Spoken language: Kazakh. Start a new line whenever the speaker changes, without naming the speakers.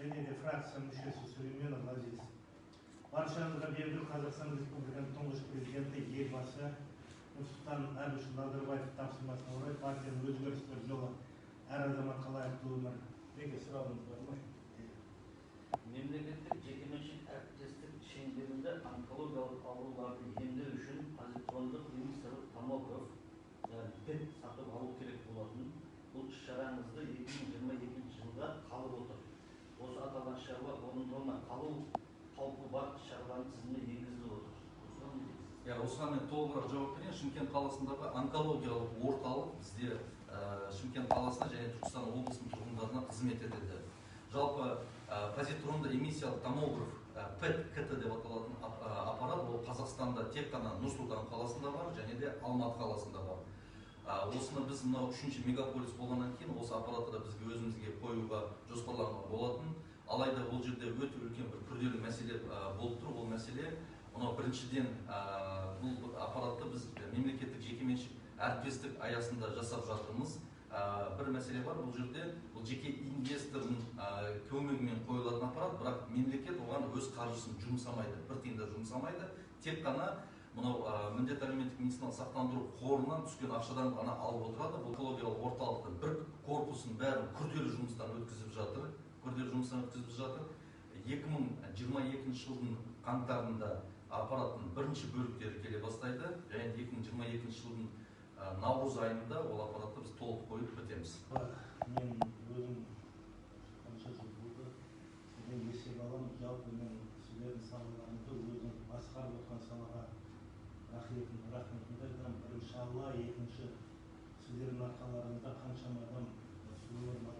және де фракция мүшесі Сүлейменов Ғазиз. Баршаңызға белгілі Қазақстан Республикасының тұңғыш президенті елбасы Нұрсұлтан Әбішұлы Назарбаев тапсырмасына орай партияның өзгерістер жолы әр азаматқа лайықты өмір. Неге сұрағыңыз бар ма?
Мемлекеттік жекеменшік әріптестік шеңберінде онкологиялық ауруларды емдеу үшін позитрондық эмиссорлық томограф ПЭТ сатып алу керек болатын. Бұл іс-шараңызды 2022 жылға қалып отыр. Осы аталған шаруа орындалмай қалу қаупі бар шаруаның тізіміне енгізіліп отыр.
Осыған мен толығырақ жауап берейін. Шымкент қаласындағы онкологиялық орталық бізде Шымкент қаласына және Түркістан облысының тұрғындарына қызмет етеді. Жалпы позитронды эмиссиялық томограф ПЭТ-КТ деп аталатын аппарат ол Қазақстанда тек қана Нұр-Сұлтан қаласында бар және де Алматы қаласында бар. Осыны біз мынау 3-ші мегаполис болғаннан кейін осы аппаратты бізге өзімізге қоюға жоспарланған болатын. Алайда бұл жерде өте үлкен бір күрделі мәселе болып тұр. Ол мәселе мынау біріншіден бұл аппаратты біз мемлекеттік жекеменшік әріптестік аясында жасап жатырмыз. Бір мәселе бар, бұл жерде бұл жеке инвестордың көмегімен қойылатын аппарат, бірақ мемлекет оған өз қаржысын жұмсамайды, бір тиын да жұмсамайды. Тек қана мынау міндетті әлеуметтік медициналық сақтандыру қорынан түскен ақшадан ғана алып отырады. Бұл онкологиялық орталықтың бір корпусын бәрін күрделі жұмыстан өткізіп жатыр. 2022 жылдың қаңтарында аппараттың бірінші бөліктері келе бастайды, және 2022 жылдың наурыз айында ол аппаратты біз толық қойып бітеміз.
Мен өзім қанша жыл болды, сізден есеп аламын, жалпы мен сіздердің салаларыңызды өзім басқарып отқан салаға рахметімді айтамын. Бірінші Алла, екінші сіздердің арқаларыңызда қаншама адам өмірін